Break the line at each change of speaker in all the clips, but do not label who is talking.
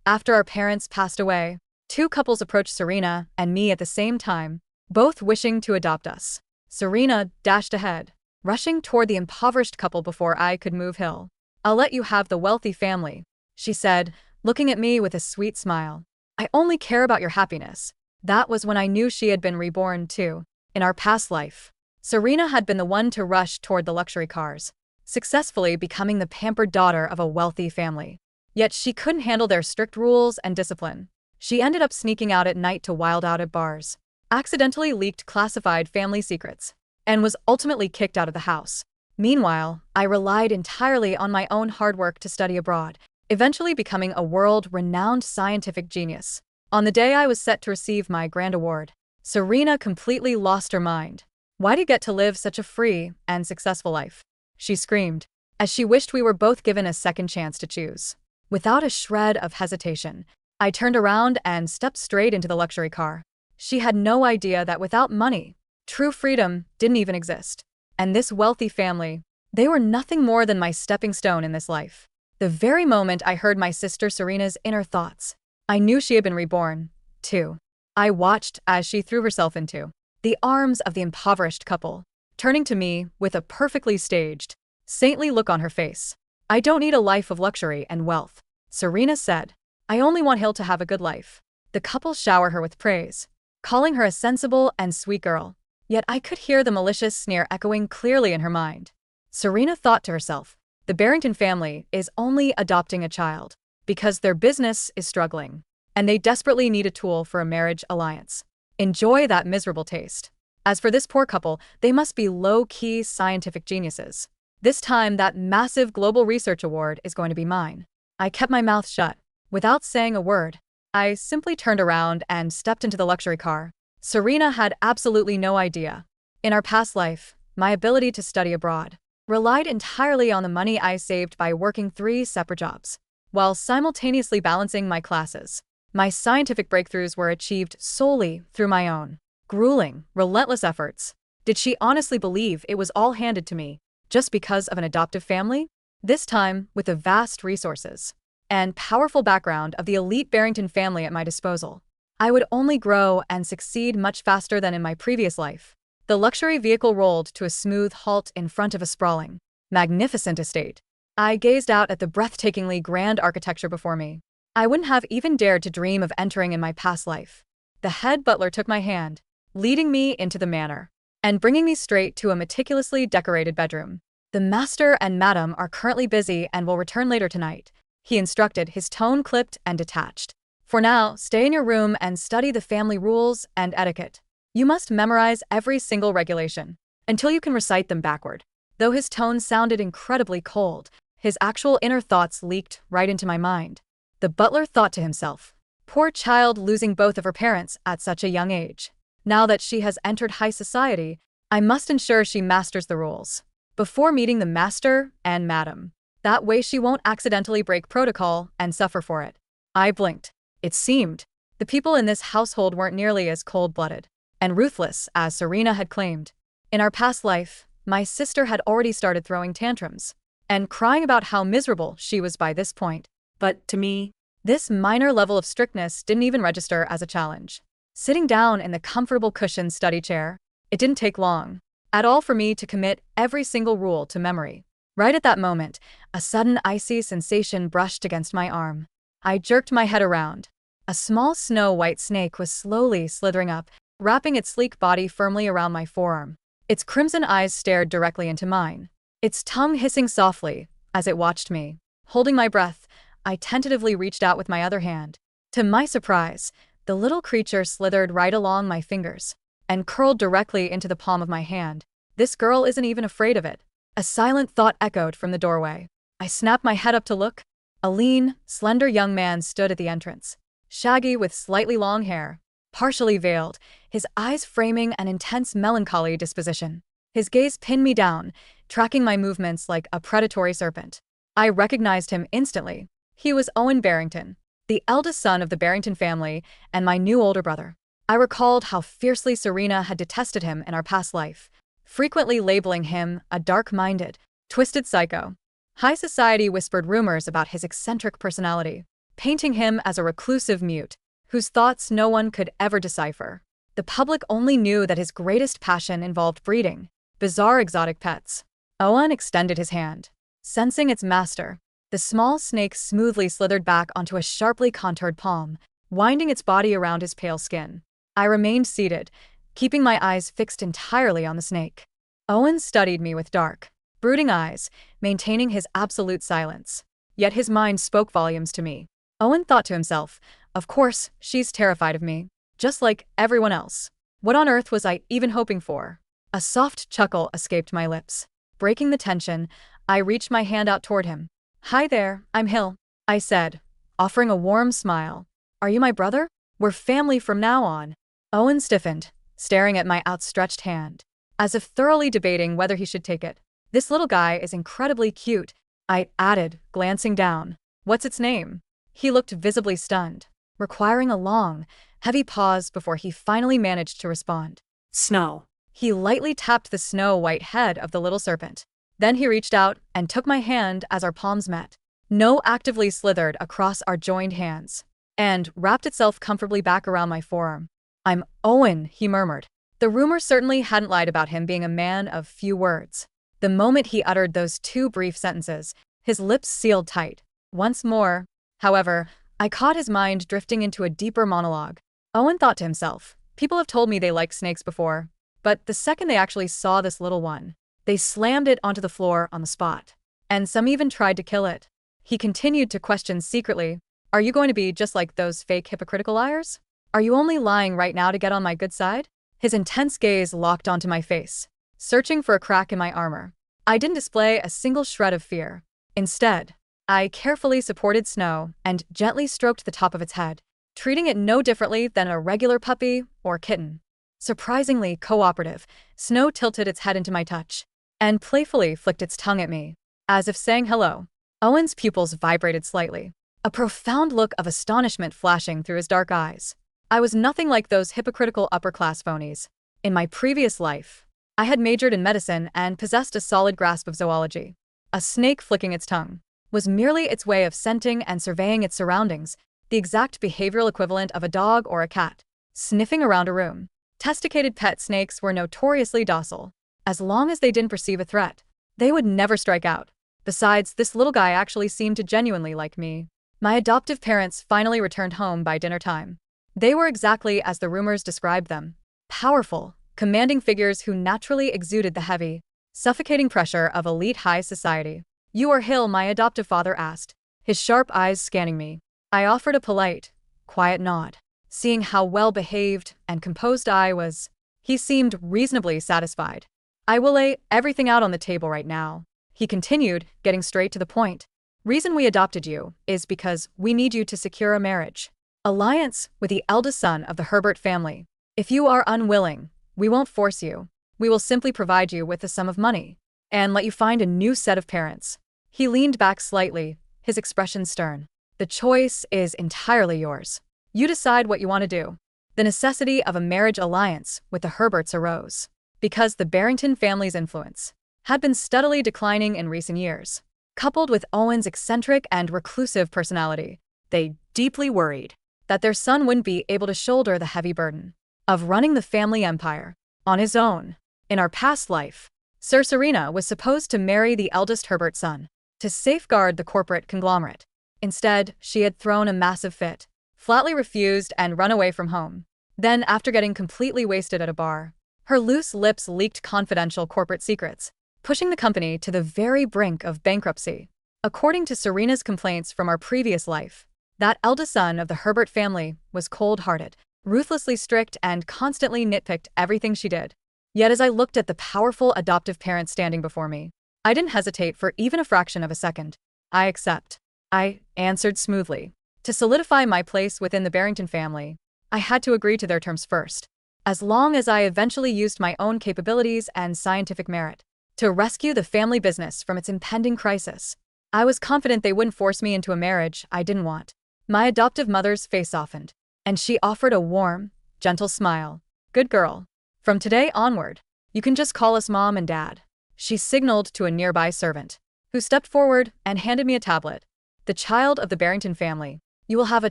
After our parents passed away, two couples approached Serena and me at the same time, both wishing to adopt us. Serena dashed ahead, rushing toward the impoverished couple before I could move hill. "I'll let you have the wealthy family," she said, looking at me with a sweet smile. "I only care about your happiness." That was when I knew she had been reborn too. In our past life, Serena had been the one to rush toward the luxury cars, successfully becoming the pampered daughter of a wealthy family. Yet she couldn't handle their strict rules and discipline. She ended up sneaking out at night to wild out at bars, accidentally leaked classified family secrets, and was ultimately kicked out of the house. Meanwhile, I relied entirely on my own hard work to study abroad, eventually becoming a world-renowned scientific genius. On the day I was set to receive my grand award, Serena completely lost her mind. "Why do you get to live such a free and successful life?" she screamed, as she wished we were both given a second chance to choose. Without a shred of hesitation, I turned around and stepped straight into the luxury car. She had no idea that without money, true freedom didn't even exist. And this wealthy family, they were nothing more than my stepping stone in this life. The very moment I heard my sister Serena's inner thoughts, I knew she had been reborn, too. I watched as she threw herself into the arms of the impoverished couple, turning to me with a perfectly staged, saintly look on her face. "I don't need a life of luxury and wealth," Serena said. "I only want Hill to have a good life." The couple showered her with praise, calling her a sensible and sweet girl. Yet I could hear the malicious sneer echoing clearly in her mind. Serena thought to herself, the Bington family is only adopting a child because their business is struggling, and they desperately need a tool for a marriage alliance. Enjoy that miserable taste. As for this poor couple, they must be low-key scientific geniuses. This time, that massive global research award is going to be mine. I kept my mouth shut. Without saying a word, I simply turned around and stepped into the luxury car. Serena had absolutely no idea. In our past life, my ability to study abroad relied entirely on the money I saved by working 3 separate jobs, while simultaneously balancing my classes. My scientific breakthroughs were achieved solely through my own grueling, relentless efforts. Did she honestly believe it was all handed to me just because of an adoptive family? This time, with the vast resources and powerful background of the elite Bington family at my disposal, I would only grow and succeed much faster than in my previous life. The luxury vehicle rolled to a smooth halt in front of a sprawling, magnificent estate. I gazed out at the breathtakingly grand architecture before me. I wouldn't have even dared to dream of entering in my past life. The head butler took my hand, leading me into the manor, and bringing me straight to a meticulously decorated bedroom. "The master and madam are currently busy and will return later tonight," he instructed, his tone clipped and detached. "For now, stay in your room and study the family rules and etiquette. You must memorize every single regulation until you can recite them backward." Though his tone sounded incredibly cold, his actual inner thoughts leaked right into my mind. The butler thought to himself, "Poor child, losing both of her parents at such a young age. Now that she has entered high society, I must ensure she masters the rules before meeting the master and madam. That way she won't accidentally break protocol and suffer for it." I blinked. It seemed the people in this household weren't nearly as cold-blooded and ruthless as Serena had claimed. In our past life, my sister had already started throwing tantrums and crying about how miserable she was by this point. But to me, this minor level of strictness didn't even register as a challenge. Sitting down in the comfortable cushioned study chair, it didn't take long at all for me to commit every single rule to memory. Right at that moment, a sudden icy sensation brushed against my arm. I jerked my head around. A small snow-white snake was slowly slithering up, wrapping its sleek body firmly around my forearm. Its crimson eyes stared directly into mine, its tongue hissing softly as it watched me. Holding my breath, I tentatively reached out with my other hand. To my surprise, the little creature slithered right along my fingers and curled directly into the palm of my hand. "This girl isn't even afraid of it," a silent thought echoed from the doorway. I snapped my head up to look. A lean, slender young man stood at the entrance, shaggy with slightly long hair, partially veiled, his eyes framing an intense melancholy disposition. His gaze pinned me down, tracking my movements like a predatory serpent. I recognized him instantly. He was Owen Bington, the eldest son of the Bington family and my new older brother. I recalled how fiercely Serena had detested him in our past life, frequently labeling him a dark-minded, twisted psycho. High society whispered rumors about his eccentric personality, painting him as a reclusive mute, whose thoughts no one could ever decipher. The public only knew that his greatest passion involved breeding bizarre exotic pets. Owen extended his hand. Sensing its master, the small snake smoothly slithered back onto a sharply contoured palm, winding its body around his pale skin. I remained seated, keeping my eyes fixed entirely on the snake. Owen studied me with dark, brooding eyes, maintaining his absolute silence. Yet his mind spoke volumes to me. Owen thought to himself, of course, she's terrified of me, just like everyone else. What on earth was I even hoping for? A soft chuckle escaped my lips. Breaking the tension, I reached my hand out toward him. Hi there, I'm Hill, I said, offering a warm smile. Are you my brother? We're family from now on. Owen stiffened, staring at my outstretched hand, as if thoroughly debating whether he should take it. This little guy is incredibly cute, I added, glancing down. What's its name? He looked visibly stunned, requiring a long, heavy pause before he finally managed to respond.
Snow.
He lightly tapped the snow-white head of the little serpent. Then he reached out and took my hand as our palms met. Snow actively slithered across our joined hands and wrapped itself comfortably back around my forearm. I'm Owen, he murmured. The rumor certainly hadn't lied about him being a man of few words. The moment he uttered those two brief sentences, his lips sealed tight. Once more, however, I caught his mind drifting into a deeper monologue. Owen thought to himself, people have told me they like snakes before, but the second they actually saw this little one, they slammed it onto the floor on the spot. And some even tried to kill it. He continued to question secretly, are you going to be just like those fake hypocritical liars? Are you only lying right now to get on my good side? His intense gaze locked onto my face, searching for a crack in my armor. I didn't display a single shred of fear. Instead, I carefully supported Snow and gently stroked the top of its head, treating it no differently than a regular puppy or kitten. Surprisingly cooperative, Snow tilted its head into my touch and playfully flicked its tongue at me, as if saying hello. Owen's pupils vibrated slightly, a profound look of astonishment flashing through his dark eyes. I was nothing like those hypocritical upper-class phonies. In my previous life, I had majored in medicine and possessed a solid grasp of zoology. A snake flicking its tongue was merely its way of scenting and surveying its surroundings, the exact behavioral equivalent of a dog or a cat sniffing around a room. Domesticated pet snakes were notoriously docile. As long as they didn't perceive a threat, they would never strike out. Besides, this little guy actually seemed to genuinely like me. My adoptive parents finally returned home by dinner time. They were exactly as the rumors described them. Powerful, commanding figures who naturally exuded the heavy, suffocating pressure of elite high society. You are Hill, my adoptive father asked, his sharp eyes scanning me. I offered a polite, quiet nod. Seeing how well-behaved and composed I was, he seemed reasonably satisfied. I will lay everything out on the table right now, he continued, getting straight to the point. Reason we adopted you is because we need you to secure a marriage alliance with the eldest son of the Herbert family. If you are unwilling, we won't force you. We will simply provide you with a sum of money and let you find a new set of parents. He leaned back slightly, his expression stern. The choice is entirely yours. You decide what you want to do. The necessity of a marriage alliance with the Herberts arose because the Bington family's influence had been steadily declining in recent years. Coupled with Owen's eccentric and reclusive personality, they deeply worried that their son wouldn't be able to shoulder the heavy burden of running the family empire on his own. In our past life, Serena was supposed to marry the eldest Herbert son to safeguard the corporate conglomerate. Instead, she had thrown a massive fit, flatly refused, and run away from home. Then, after getting completely wasted at a bar, her loose lips leaked confidential corporate secrets, pushing the company to the very brink of bankruptcy. According to Serena's complaints from our previous life, that eldest son of the Herbert family was cold-hearted, ruthlessly strict, and constantly nitpicked everything she did. Yet as I looked at the powerful adoptive parent standing before me, I didn't hesitate for even a fraction of a second. I accept, I answered smoothly. To solidify my place within the Bington family, I had to agree to their terms first, as long as I eventually used my own capabilities and scientific merit to rescue the family business from its impending crisis. I was confident they wouldn't force me into a marriage I didn't want. My adoptive mother's face softened, and she offered a warm, gentle smile. Good girl. From today onward, you can just call us Mom and Dad. She signaled to a nearby servant, who stepped forward and handed me a tablet. The child of the Bington family You will have a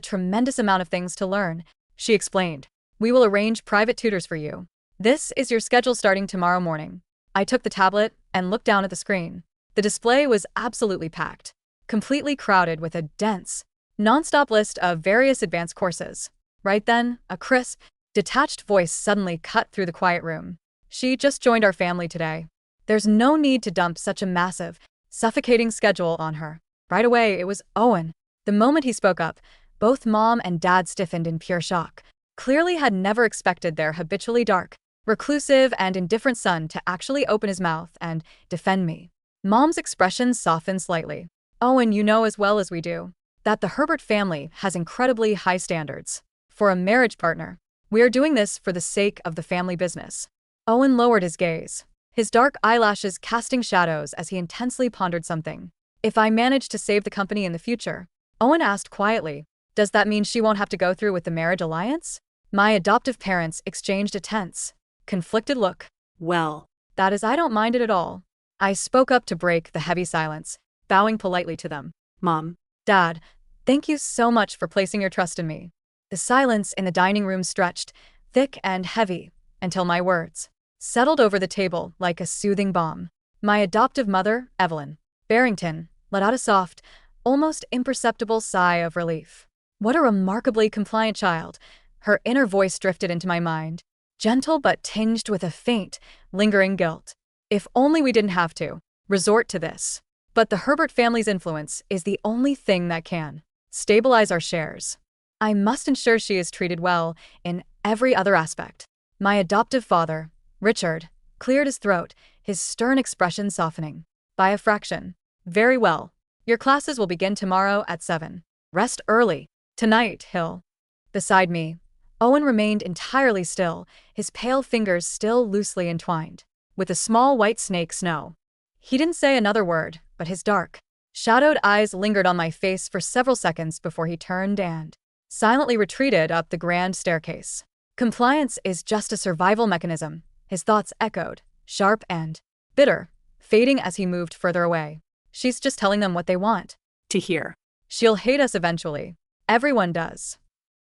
tremendous amount of things to learn, she explained. We will arrange private tutors for you. This is your schedule starting tomorrow morning. I took the tablet and looked down at the screen. The display was absolutely packed, completely crowded with a dense, non-stop list of various advanced courses. Right then, a crisp, detached voice suddenly cut through the quiet room. She just joined our family today. There's no need to dump such a massive, suffocating schedule on her. Right away, it was Owen. The moment he spoke up, both mom and dad stiffened in pure shock. Clearly had never expected their habitually dark, reclusive, and indifferent son to actually open his mouth and defend me. Mom's expression softened slightly. Owen, you know as well as we do that the Herbert family has incredibly high standards for a marriage partner. We are doing this for the sake of the family business. Owen lowered his gaze, his dark eyelashes casting shadows as he intensely pondered something. If I manage to save the company in the future, Owen asked quietly, does that mean she won't have to go through with the marriage alliance? My adoptive parents exchanged a tense, conflicted look. Well, that is, I don't mind it at all. I spoke up to break the heavy silence, bowing politely to them. Mom, Dad, thank you so much for placing your trust in me. The silence in the dining room stretched, thick and heavy, until my words settled over the table like a soothing balm. My adoptive mother, Evelyn Barrington, let out a soft, almost imperceptible sigh of relief. What a remarkably compliant child. Her inner voice drifted into my mind, gentle but tinged with a faint, lingering guilt. If only we didn't have to resort to this. But the Herbert family's influence is the only thing that can stabilize our shares. I must ensure she is treated well in every other aspect. My adoptive father, Richard, cleared his throat, his stern expression softening. By a fraction. Very well. Your classes will begin tomorrow at 7. Rest early. Tonight, Hill. Beside me, Owen remained entirely still, his pale fingers still loosely entwined with a small white snake Snow. He didn't say another word, but his dark, shadowed eyes lingered on my face for several seconds before he turned and silently retreated up the grand staircase. Compliance is just a survival mechanism, his thoughts echoed, sharp and bitter, fading as he moved further away. She's just telling them what they want to hear. She'll hate us eventually. Everyone does.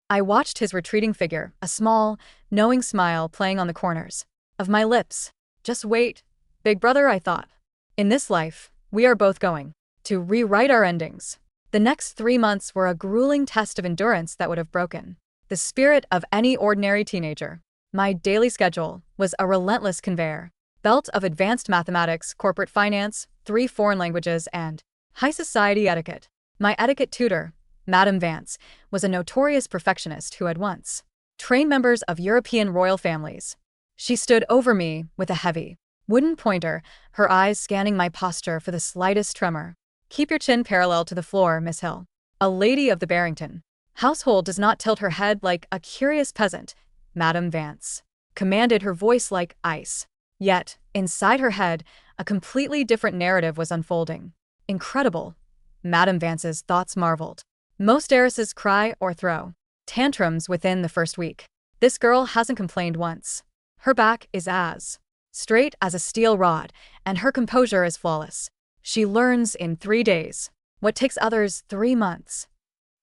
I watched his retreating figure, a small, knowing smile playing on the corners of my lips. Just wait, big brother, I thought. In this life, we are both going to rewrite our endings. The next 3 months were a grueling test of endurance that would have broken the spirit of any ordinary teenager. My daily schedule was a relentless conveyor belt of advanced mathematics, corporate finance, 3 foreign languages, and high society etiquette. My etiquette tutor, Madame Vance, was a notorious perfectionist who had once trained members of European royal families. She stood over me with a heavy wooden pointer, her eyes scanning my posture for the slightest tremor. Keep your chin parallel to the floor, Miss Hill. A lady of the Barrington household does not tilt her head like a curious peasant, Madame Vance commanded, her voice like ice. Yet, inside her head, a completely different narrative was unfolding. Incredible, Madame Vance's thoughts marveled. Most heiresses cry or throw tantrums within the first week. This girl hasn't complained once. Her back is as straight as a steel rod, and her composure is flawless. She learns in 3 days what takes others 3 months.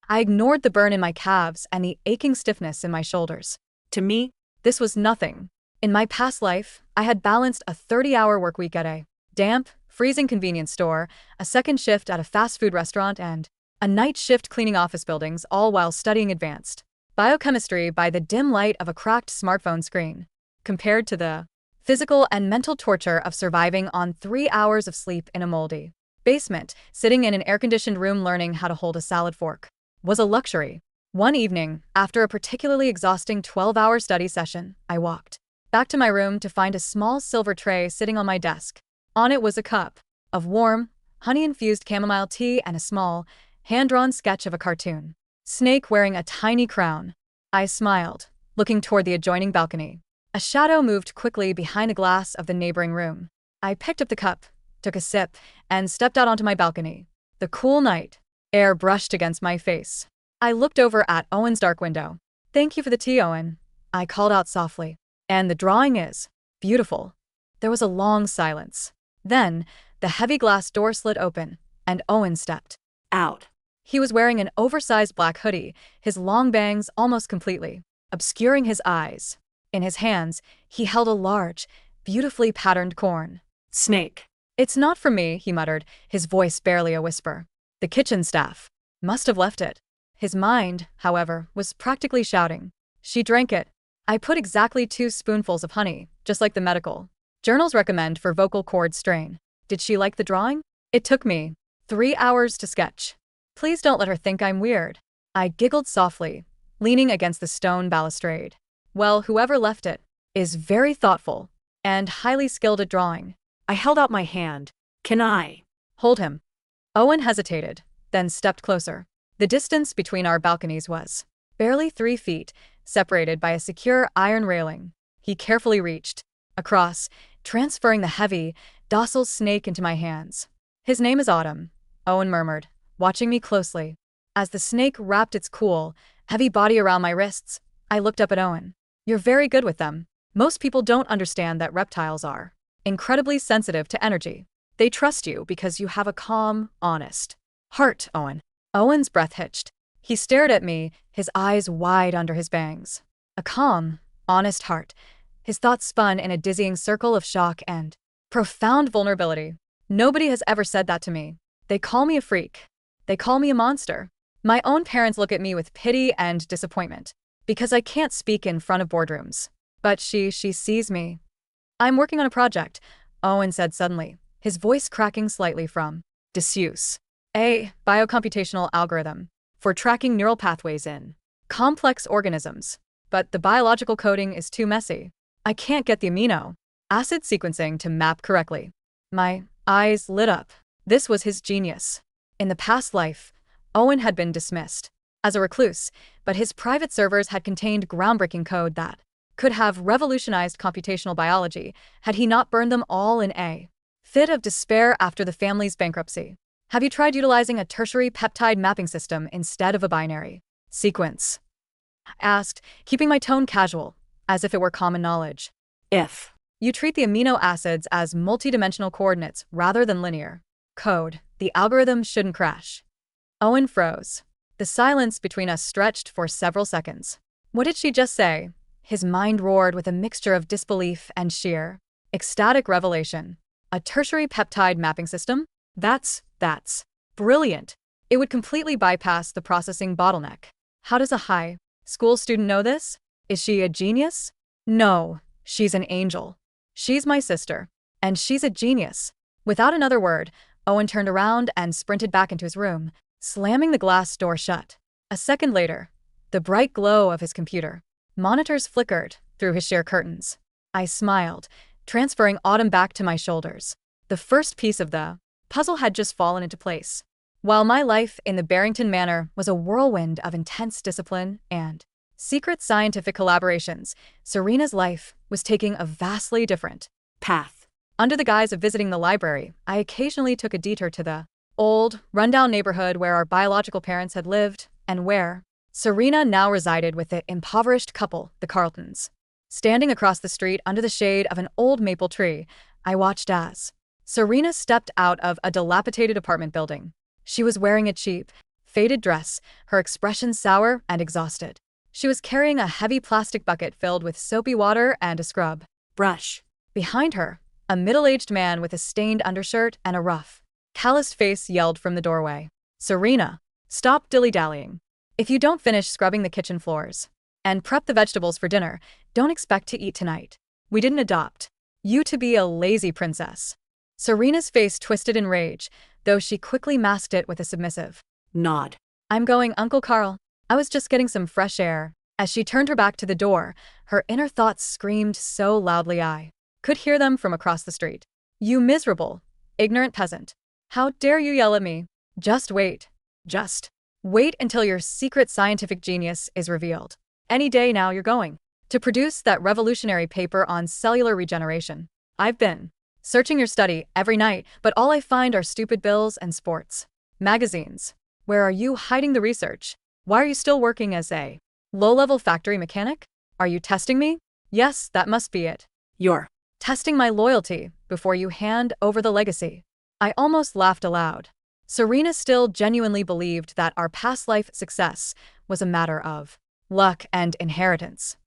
I ignored the burn in my calves and the aching stiffness in my shoulders. To me, this was nothing. In my past life, I had balanced a 30-hour work week at a damp, freezing convenience store, a second shift at a fast food restaurant, and a night shift cleaning office buildings, all while studying advanced biochemistry by the dim light of a cracked smartphone screen. Compared to the physical and mental torture of surviving on 3 hours of sleep in a moldy basement, sitting in an air-conditioned room learning how to hold a salad fork was a luxury. One evening, after a particularly exhausting 12-hour study session, I walked back to my room to find a small silver tray sitting on my desk. On it was a cup of warm, honey-infused chamomile tea and a small, hand-drawn sketch of a cartoon snake wearing a tiny crown. I smiled, looking toward the adjoining balcony. A shadow moved quickly behind the glass of the neighboring room. I picked up the cup, took a sip, and stepped out onto my balcony. The cool night air brushed against my face. I looked over at Owen's dark window. Thank you for the tea, Owen, I called out softly. And the drawing is beautiful. There was a long silence. Then, the heavy glass door slid open, and Owen stepped out. He was wearing an oversized black hoodie, his long bangs almost completely obscuring his eyes. In his hands, he held a large, beautifully patterned corn snake. "It's not for me," he muttered, his voice barely a whisper. The kitchen staff must have left it. His mind, however, was practically shouting. She drank it. I put exactly 2 spoonfuls of honey, just like the medical journals recommend for vocal cord strain. Did she like the drawing? It took me 3 hours to sketch. Please don't let her think I'm weird. I giggled softly, leaning against the stone balustrade. Well, whoever left it is very thoughtful and highly skilled at drawing. I held out my hand. Can I hold him? Owen hesitated, then stepped closer. The distance between our balconies was barely 3 feet, separated by a secure iron railing. He carefully reached across, transferring the heavy, docile snake into my hands. "His name is Autumn," Owen murmured, watching me closely. As the snake wrapped its cool, heavy body around my wrists, I looked up at Owen. "You're very good with them. Most people don't understand that reptiles are incredibly sensitive to energy. They trust you because you have a calm, honest heart, Owen." Owen's breath hitched. He stared at me, his eyes wide under his bangs. A calm, honest heart. His thoughts spun in a dizzying circle of shock and profound vulnerability. Nobody has ever said that to me. They call me a freak. They call me a monster. My own parents look at me with pity and disappointment because I can't speak in front of boardrooms. But she sees me. "I'm working on a project," Owen said suddenly, his voice cracking slightly from disuse. "A biocomputational algorithm for tracking neural pathways in complex organisms. But the biological coding is too messy. I can't get the amino acid sequencing to map correctly." My eyes lit up. This was his genius. In the past life, Owen had been dismissed as a recluse, but his private servers had contained groundbreaking code that could have revolutionized computational biology had he not burned them all in a fit of despair after the family's bankruptcy. "Have you tried utilizing a tertiary peptide mapping system instead of a binary sequence?" I asked, keeping my tone casual, as if it were common knowledge. "If you treat the amino acids as multidimensional coordinates rather than linear code, the algorithm shouldn't crash." Owen froze. The silence between us stretched for several seconds. What did she just say? His mind roared with a mixture of disbelief and sheer, ecstatic revelation. A tertiary peptide mapping system? That's brilliant. It would completely bypass the processing bottleneck. How does a high school student know this? Is she a genius? No, she's an angel. She's my sister. And she's a genius. Without another word, Owen turned around and sprinted back into his room, slamming the glass door shut. A second later, the bright glow of his computer monitors flickered through his sheer curtains. I smiled, transferring Autumn back to my shoulders. The first piece of the puzzle had just fallen into place. While my life in the Bington manor was a whirlwind of intense discipline and secret scientific collaborations, Serena's life was taking a vastly different path. Under the guise of visiting the library, I occasionally took a detour to the old, rundown neighborhood where our biological parents had lived and where Serena now resided with the impoverished couple, the Carltons. Standing across the street under the shade of an old maple tree, I watched as Serena stepped out of a dilapidated apartment building. She was wearing a cheap, faded dress, her expression sour and exhausted. She was carrying a heavy plastic bucket filled with soapy water and a scrub brush. Behind her, a middle-aged man with a stained undershirt and a rough, calloused face yelled from the doorway, "Serena, stop dilly-dallying. If you don't finish scrubbing the kitchen floors and prep the vegetables for dinner, don't expect to eat tonight. We didn't adopt you to be a lazy princess." Serena's face twisted in rage, though she quickly masked it with a submissive nod. "I'm going, Uncle Carl. I was just getting some fresh air." As she turned her back to the door, her inner thoughts screamed so loudly I could hear them from across the street. "You miserable, ignorant peasant. How dare you yell at me? Just wait. Just wait until your secret scientific genius is revealed. Any day now you're going to produce that revolutionary paper on cellular regeneration. I've been searching your study every night, but all I find are stupid bills and sports magazines. Where are you hiding the research? Why are you still working as a low-level factory mechanic? Are you testing me? Yes, that must be it. You're testing my loyalty before you hand over the legacy." I almost laughed aloud. Serena still genuinely believed that our past life success was a matter of luck and inheritance.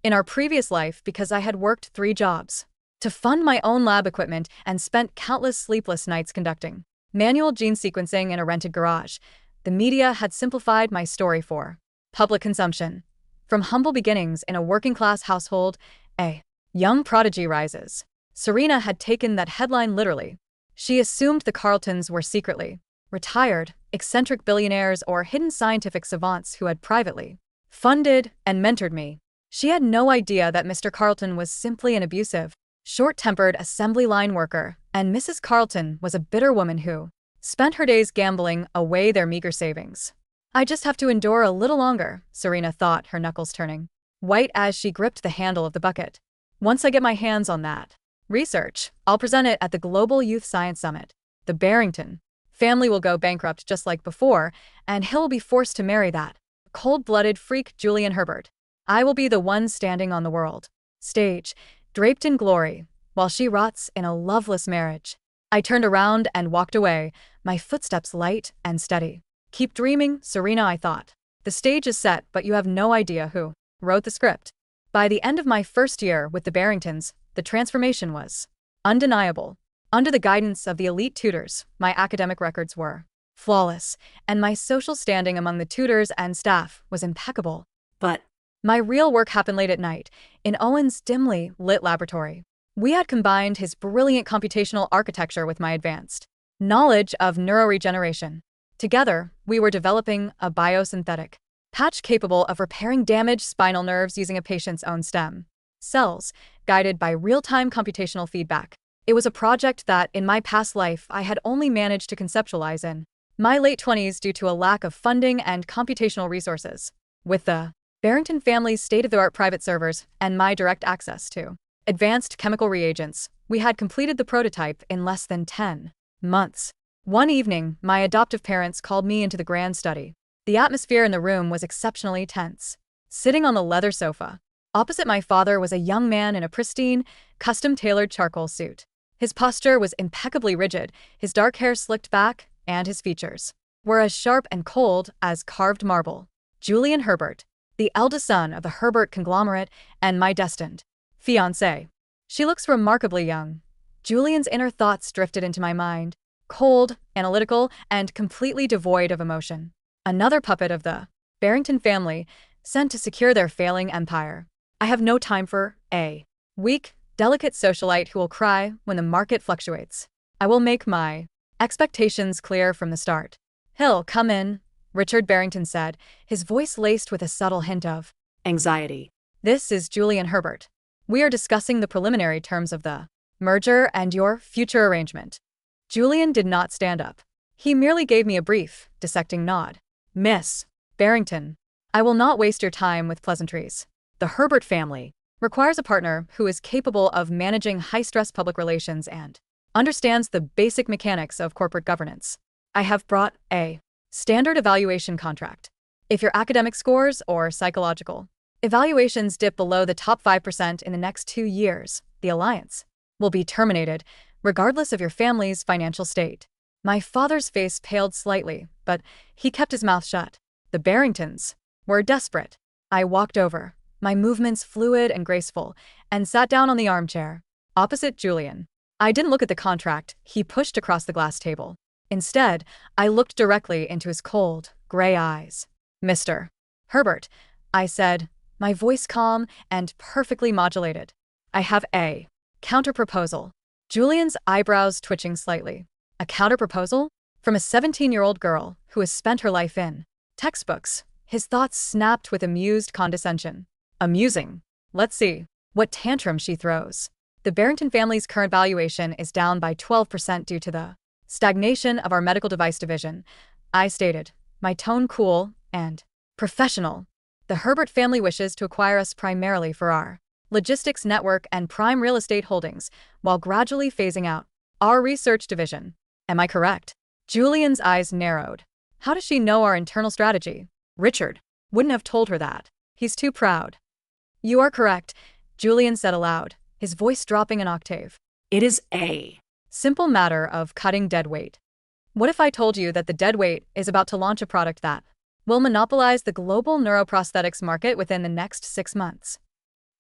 In our previous life, because I had worked 3 jobs to fund my own lab equipment and spent countless sleepless nights conducting manual gene sequencing in a rented garage, the media had simplified my story for public consumption. From humble beginnings in a working-class household, a young prodigy rises. Serena had taken that headline literally. She assumed the Carltons were secretly retired, eccentric billionaires or hidden scientific savants who had privately funded and mentored me. She had no idea that Mr. Carlton was simply an abusive, short-tempered assembly line worker, and Mrs. Carlton was a bitter woman who spent her days gambling away their meager savings. I just have to endure a little longer, Serena thought, her knuckles turning white as she gripped the handle of the bucket. Once I get my hands on that research, I'll present it at the Global Youth Science Summit. The Bington family will go bankrupt just like before, and he'll be forced to marry that cold-blooded freak Julian Herbert. I will be the one standing on the world stage, draped in glory, while she rots in a loveless marriage. I turned around and walked away, my footsteps light and steady. Keep dreaming, Serena, I thought. The stage is set, but you have no idea who wrote the script. By the end of my first year with the Barringtons, the transformation was undeniable. Under the guidance of the elite tutors, my academic records were flawless, and my social standing among the tutors and staff was impeccable. But my real work happened late at night, in Owen's dimly lit laboratory. We had combined his brilliant computational architecture with my advanced knowledge of neuroregeneration. Together, we were developing a biosynthetic patch capable of repairing damaged spinal nerves using a patient's own stem cells, guided by real-time computational feedback. It was a project that, in my past life, I had only managed to conceptualize in my late 20s due to a lack of funding and computational resources. With the Barrington family's state-of-the-art private servers and my direct access to advanced chemical reagents, we had completed the prototype in less than 10 months. One evening, my adoptive parents called me into the grand study. The atmosphere in the room was exceptionally tense. Sitting on the leather sofa, opposite my father was a young man in a pristine, custom-tailored charcoal suit. His posture was impeccably rigid, his dark hair slicked back, and his features were as sharp and cold as carved marble. Julian Herbert, the eldest son of the Herbert conglomerate and my destined fiancé. She looks remarkably young. Julian's inner thoughts drifted into my mind, cold, analytical, and completely devoid of emotion. Another puppet of the Barrington family, sent to secure their failing empire. I have no time for a weak, delicate socialite who will cry when the market fluctuates. I will make my expectations clear from the start. He'll come in, Richard Barrington said, his voice laced with a subtle hint of anxiety. This is Julian Herbert. We are discussing the preliminary terms of the merger and your future arrangement. Julian did not stand up. He merely gave me a brief, dissecting nod. Miss Barrington, I will not waste your time with pleasantries. The Herbert family requires a partner who is capable of managing high-stress public relations and understands the basic mechanics of corporate governance. I have brought a standard evaluation contract. If your academic scores or psychological evaluations dip below the top 5% in the next 2 years, the alliance will be terminated, regardless of your family's financial state. My father's face paled slightly, but he kept his mouth shut. The Barringtons were desperate. I walked over, my movements fluid and graceful, and sat down on the armchair, opposite Julian. I didn't look at the contract he pushed across the glass table. Instead, I looked directly into his cold, gray eyes. Mr. Herbert, I said, my voice calm and perfectly modulated. I have a counterproposal. Julian's eyebrows twitching slightly. A counterproposal? From a 17-year-old girl who has spent her life in textbooks. His thoughts snapped with amused condescension. Amusing. Let's see what tantrum she throws. The Barrington family's current valuation is down by 12% due to the stagnation of our medical device division, I stated, my tone cool and professional. The Herbert family wishes to acquire us primarily for our logistics network and prime real estate holdings, while gradually phasing out our research division. Am I correct? Julian's eyes narrowed. How does she know our internal strategy? Richard wouldn't have told her that. He's too proud. You are correct, Julian said aloud, his voice dropping an octave. It is a simple matter of cutting dead weight. What if I told you that the deadweight is about to launch a product that will monopolize the global neuroprosthetics market within the next 6 months?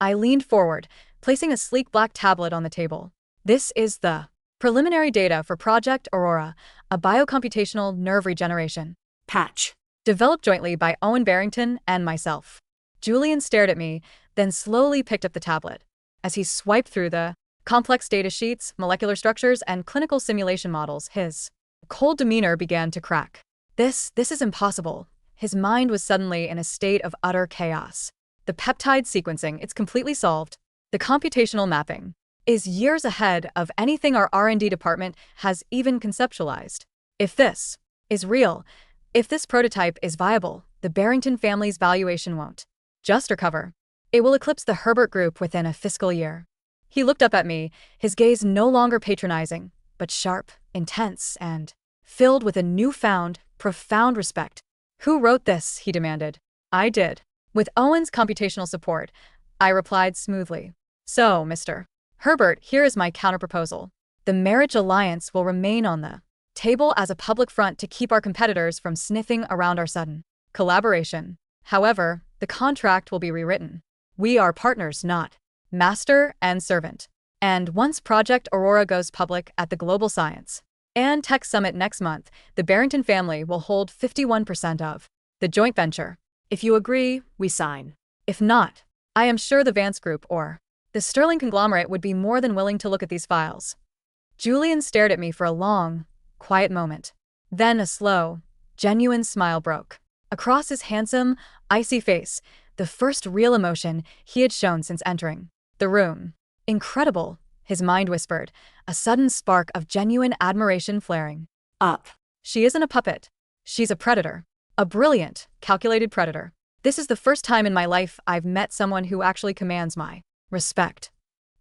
I leaned forward, placing a sleek black tablet on the table. This is the preliminary data for Project Aurora, a biocomputational nerve regeneration patch, developed jointly by Owen Barrington and myself. Julian stared at me, then slowly picked up the tablet. As he swiped through the complex data sheets, molecular structures, and clinical simulation models, his cold demeanor began to crack. This is impossible. His mind was suddenly in a state of utter chaos. The peptide sequencing, it's completely solved. The computational mapping is years ahead of anything our R&D department has even conceptualized. If this is real, if this prototype is viable, the Barrington family's valuation won't just recover. It will eclipse the Herbert Group within a fiscal year. He looked up at me, his gaze no longer patronizing, but sharp, intense, and filled with a newfound, profound respect. Who wrote this? He demanded. I did. With Owen's computational support, I replied smoothly. So, Mr. Herbert, here is my counterproposal. The marriage alliance will remain on the table as a public front to keep our competitors from sniffing around our sudden collaboration. However, the contract will be rewritten. We are partners, not master and servant. And once Project Aurora goes public at the Global Science and Tech Summit next month, the Barrington family will hold 51% of the joint venture. If you agree, we sign. If not, I am sure the Vance Group or the Sterling conglomerate would be more than willing to look at these files. Julian stared at me for a long, quiet moment. Then a slow, genuine smile broke across his handsome, icy face, the first real emotion he had shown since entering the room. Incredible, his mind whispered, a sudden spark of genuine admiration flaring up. She isn't a puppet. She's a predator. A brilliant, calculated predator. This is the first time in my life I've met someone who actually commands my respect.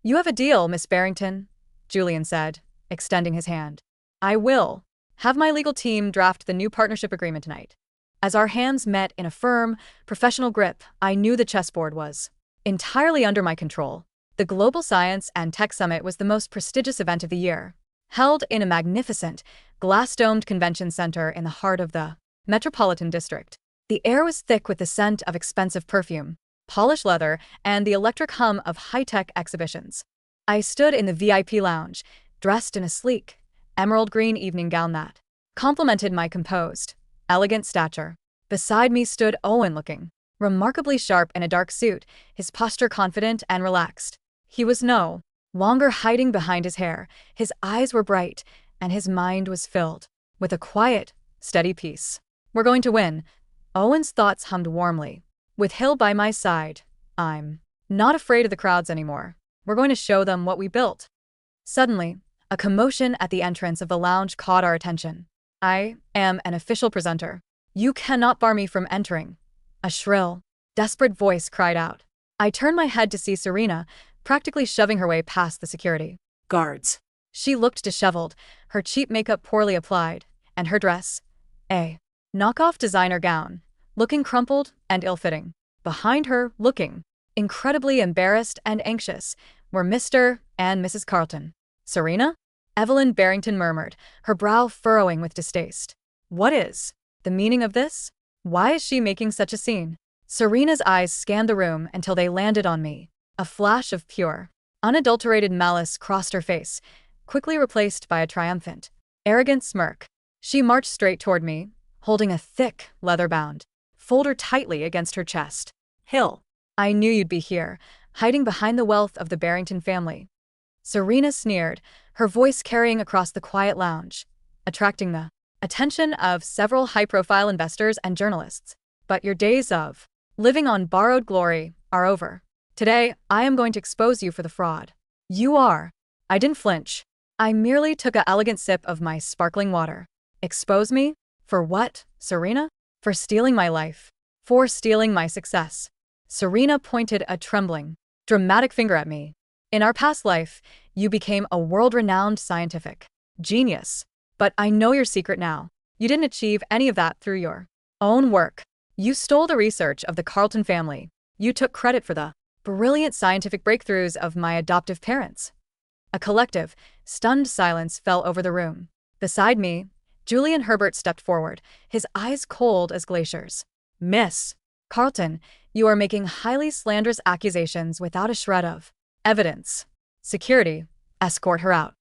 You have a deal, Miss Barrington, Julian said, extending his hand. I will have my legal team draft the new partnership agreement tonight. As our hands met in a firm, professional grip, I knew the chessboard was entirely under my control. The Global Science and Tech Summit was the most prestigious event of the year, held in a magnificent, glass-domed convention center in the heart of the Metropolitan District. The air was thick with the scent of expensive perfume, polished leather, and the electric hum of high-tech exhibitions. I stood in the VIP lounge, dressed in a sleek, emerald green evening gown that complemented my composed, elegant stature. Beside me stood Owen, looking remarkably sharp in a dark suit, his posture confident and relaxed. He was no longer hiding behind his hair. His eyes were bright, and his mind was filled with a quiet, steady peace. We're going to win. Owen's thoughts hummed warmly. With Hill by my side, I'm not afraid of the crowds anymore. We're going to show them what we built. Suddenly, a commotion at the entrance of the lounge caught our attention. I am an official presenter. You cannot bar me from entering. A shrill, desperate voice cried out. I turned my head to see Serena, practically shoving her way past the security guards. She looked disheveled, her cheap makeup poorly applied, and her dress, a knockoff designer gown, looking crumpled and ill-fitting. Behind her, looking incredibly embarrassed and anxious, were Mr. and Mrs. Carlton. Serena? Evelyn Barrington murmured, her brow furrowing with distaste. What is the meaning of this? Why is she making such a scene? Serena's eyes scanned the room until they landed on me. A flash of pure, unadulterated malice crossed her face, quickly replaced by a triumphant, arrogant smirk. She marched straight toward me, holding a thick, leather-bound folder tightly against her chest. Hill, I knew you'd be here, hiding behind the wealth of the Barrington family. Serena sneered, her voice carrying across the quiet lounge, attracting the attention of several high-profile investors and journalists. But your days of living on borrowed glory are over. Today, I am going to expose you for the fraud. You are. I didn't flinch. I merely took an elegant sip of my sparkling water. Expose me? For what, Serena? For stealing my life. For stealing my success. Serena pointed a trembling, dramatic finger at me. In our past life, you became a world-renowned scientific genius. But I know your secret now. You didn't achieve any of that through your own work. You stole the research of the Carlton family. You took credit for the brilliant scientific breakthroughs of my adoptive parents. A collective, stunned silence fell over the room. Beside me, Julian Herbert stepped forward, his eyes cold as glaciers. Miss Carlton, you are making highly slanderous accusations without a shred of evidence. Security, escort her out.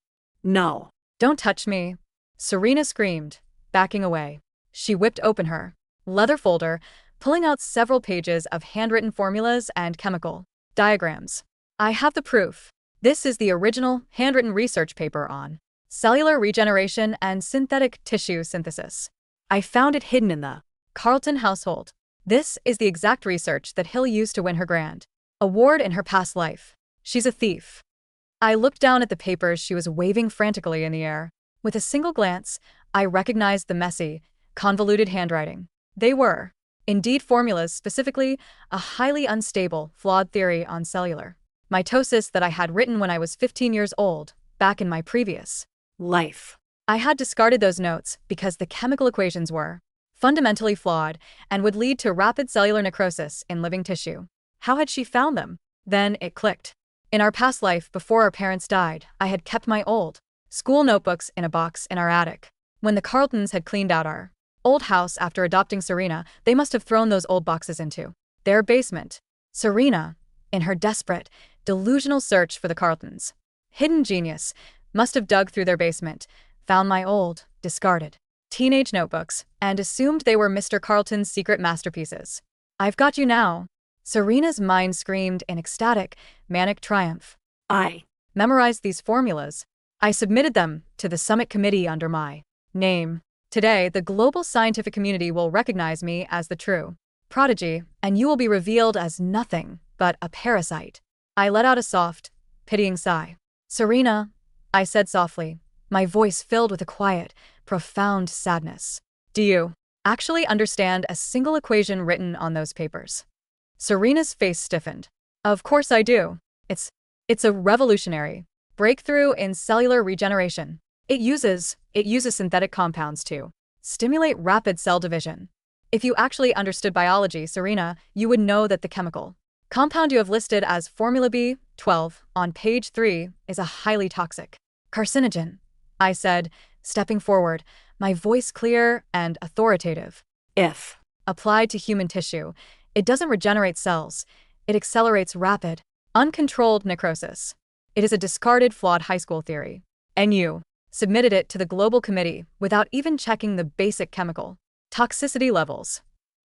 No.
Don't touch me. Serena screamed, backing away. She whipped open her leather folder, pulling out several pages of handwritten formulas and chemical diagrams. I have the proof. This is the original handwritten research paper on cellular regeneration and synthetic tissue synthesis. I found it hidden in the Carlton household. This is the exact research that Hill used to win her grand award in her past life. She's a thief. I looked down at the papers she was waving frantically in the air. With a single glance, I recognized the messy, convoluted handwriting. They were, indeed, formulas, specifically a highly unstable, flawed theory on cellular mitosis that I had written when I was 15 years old, back in my previous
life.
I had discarded those notes because the chemical equations were fundamentally flawed and would lead to rapid cellular necrosis in living tissue. How had she found them? Then it clicked. In our past life, before our parents died, I had kept my old school notebooks in a box in our attic. When the Carltons had cleaned out our old house after adopting Serena, they must have thrown those old boxes into their basement. Serena, in her desperate, delusional search for the Carltons' hidden genius, must have dug through their basement, found my old, discarded teenage notebooks, and assumed they were Mr. Carlton's secret masterpieces. I've got you now. Serena's mind screamed in ecstatic, manic triumph.
I
memorized these formulas. I submitted them to the summit committee under my name. Today, the global scientific community will recognize me as the true prodigy, and you will be revealed as nothing but a parasite. I let out a soft, pitying sigh. Serena, I said softly, my voice filled with a quiet, profound sadness. Do you actually understand a single equation written on those papers? Serena's face stiffened. Of course I do. It's a revolutionary breakthrough in cellular regeneration. It uses synthetic compounds to stimulate rapid cell division. If you actually understood biology, Serena, you would know that the chemical compound you have listed as formula B12 on page 3 is a highly toxic carcinogen, I said, stepping forward, my voice clear and authoritative.
If
applied to human tissue, it doesn't regenerate cells. It accelerates rapid, uncontrolled necrosis. It is a discarded, flawed high school theory. And you submitted it to the global committee without even checking the basic chemical toxicity levels.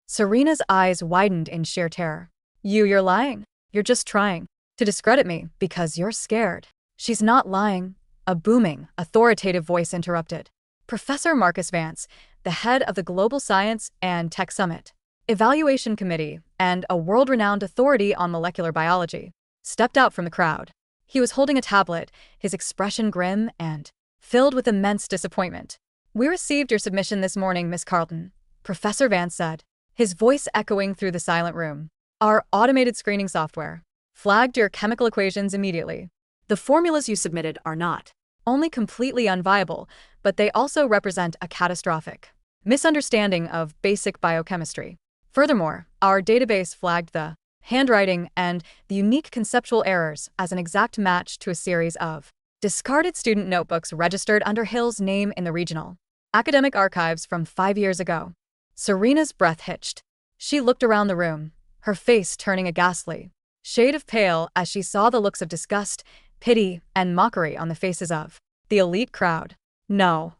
Serena's eyes widened in sheer terror. You're lying. You're just trying to discredit me because you're scared. She's not lying. A booming, authoritative voice interrupted. Professor Marcus Vance, the head of the Global Science and Tech Summit Evaluation Committee and a world-renowned authority on molecular biology, stepped out from the crowd. He was holding a tablet, his expression grim and filled with immense disappointment. We received your submission this morning, Miss Carlton, Professor Vance said, his voice echoing through the silent room. Our automated screening software flagged your chemical equations immediately. The formulas you submitted are not only completely unviable, but they also represent a catastrophic misunderstanding of basic biochemistry. Furthermore, our database flagged the handwriting and the unique conceptual errors as an exact match to a series of discarded student notebooks registered under Hill's name in the regional academic archives from 5 years ago. Serena's breath hitched. She looked around the room, her face turning a ghastly shade of pale as she saw the looks of disgust, pity, and mockery on the faces of the elite crowd. No,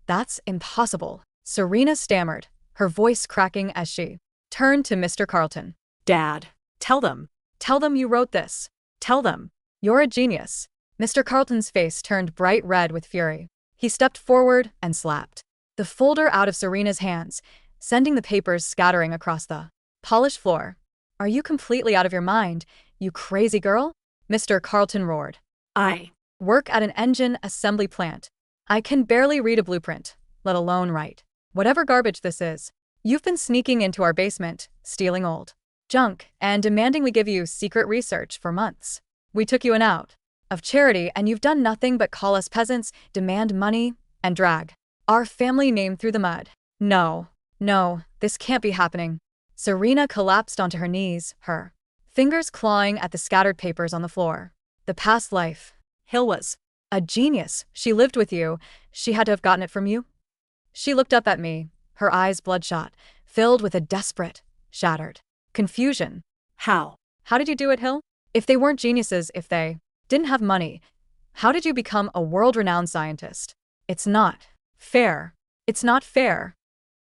that's impossible, Serena stammered, her voice cracking as she turned to Mr. Carlton.
Dad, tell them
you wrote this. Tell them. You're a genius. Mr. Carlton's face turned bright red with fury. He stepped forward and slapped the folder out of Serena's hands, sending the papers scattering across the polished floor. Are you completely out of your mind, you crazy girl? Mr. Carlton roared.
I
work at an engine assembly plant. I can barely read a blueprint, let alone write whatever garbage this is. You've been sneaking into our basement, stealing old junk, and demanding we give you secret research for months. We took you in out of charity, and you've done nothing but call us peasants, demand money, and drag our family name through the mud. No, this can't be happening. Serena collapsed onto her knees, her fingers clawing at the scattered papers on the floor. The past life. Hill was a genius. She lived with you. She had to have gotten it from you. She looked up at me, her eyes bloodshot, filled with a desperate, shattered confusion.
How?
How did you do it, Hill? If they weren't geniuses, if they didn't have money, how did you become a world-renowned scientist? It's not fair. It's not fair.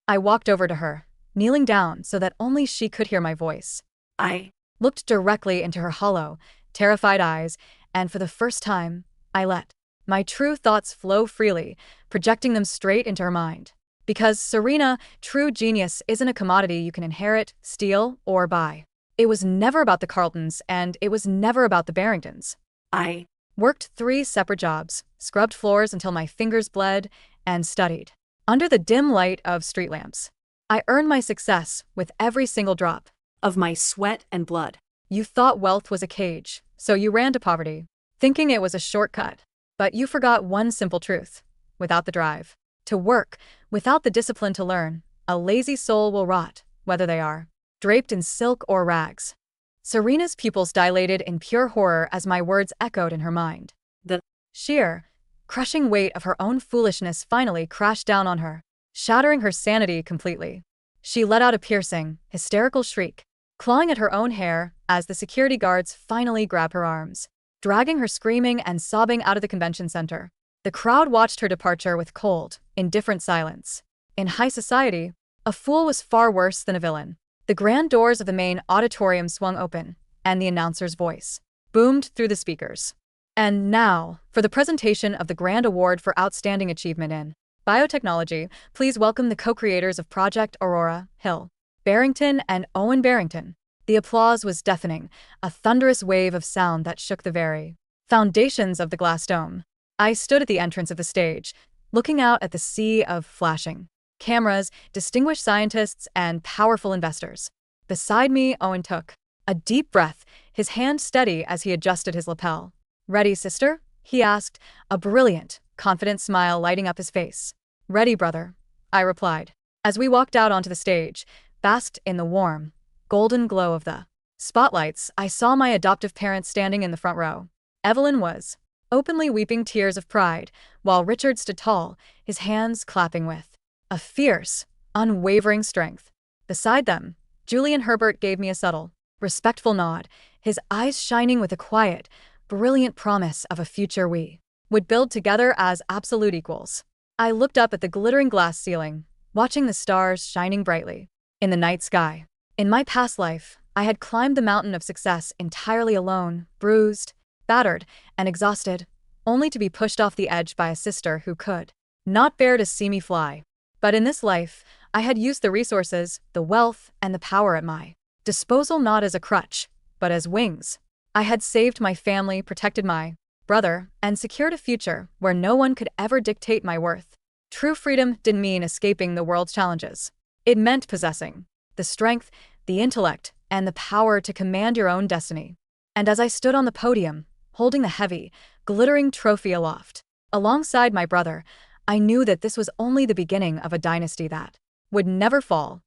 I walked over to her, kneeling down so that only she could hear my voice.
I
Looked directly into her hollow, terrified eyes, and for the first time, I let my true thoughts flow freely, projecting them straight into her mind. Because, Serena, true genius isn't a commodity you can inherit, steal, or buy. It was never about the Carltons, and it was never about the Barringtons.
I
Worked 3 separate jobs, scrubbed floors until my fingers bled, and studied under the dim light of street lamps. I earned my success with every single drop.
of my sweat and blood.
You thought wealth was a cage, so you ran to poverty, thinking it was a shortcut. But you forgot one simple truth. Without the drive to work, without the discipline to learn, a lazy soul will rot, whether they are draped in silk or rags. Serena's pupils dilated in pure horror as my words echoed in her mind.
The
Sheer, crushing weight of her own foolishness finally crashed down on her, shattering her sanity completely. She let out a piercing, hysterical shriek, clawing at her own hair as the security guards finally grabbed her arms, dragging her screaming and sobbing out of the convention center. The crowd watched her departure with cold, indifferent silence. In high society, a fool was far worse than a villain. The grand doors of the main auditorium swung open, and the announcer's voice boomed through the speakers. And now, for the presentation of the Grand Award for Outstanding Achievement in Biotechnology, please welcome the co-creators of Project Aurora, Hill Barrington and Owen Barrington. The applause was deafening, a thunderous wave of sound that shook the very foundations of the glass dome. I stood at the entrance of the stage, looking out at the sea of flashing cameras, distinguished scientists, and powerful investors. Beside me, Owen took a deep breath, his hand steady as he adjusted his lapel. "Ready, sister?" he asked, a brilliant, confident smile lighting up his face. "Ready, brother," I replied. As we walked out onto the stage, basked in the warm, golden glow of the spotlights, I saw my adoptive parents standing in the front row. Evelyn was openly weeping tears of pride, while Richard stood tall, his hands clapping with a fierce, unwavering strength. Beside them, Julian Herbert gave me a subtle, respectful nod, his eyes shining with a quiet, brilliant promise of a future we would build together as absolute equals. I looked up at the glittering glass ceiling, watching the stars shining brightly in the night sky. In my past life, I had climbed the mountain of success entirely alone, bruised, battered, and exhausted, only to be pushed off the edge by a sister who could not bear to see me fly. But in this life, I had used the resources, the wealth, and the power at my disposal not as a crutch, but as wings. I had saved my family, protected my brother, and secured a future where no one could ever dictate my worth. True freedom didn't mean escaping the world's challenges. It meant possessing the strength, the intellect, and the power to command your own destiny. And as I stood on the podium, holding the heavy, glittering trophy aloft, alongside my brother, I knew that this was only the beginning of a dynasty that would never fall.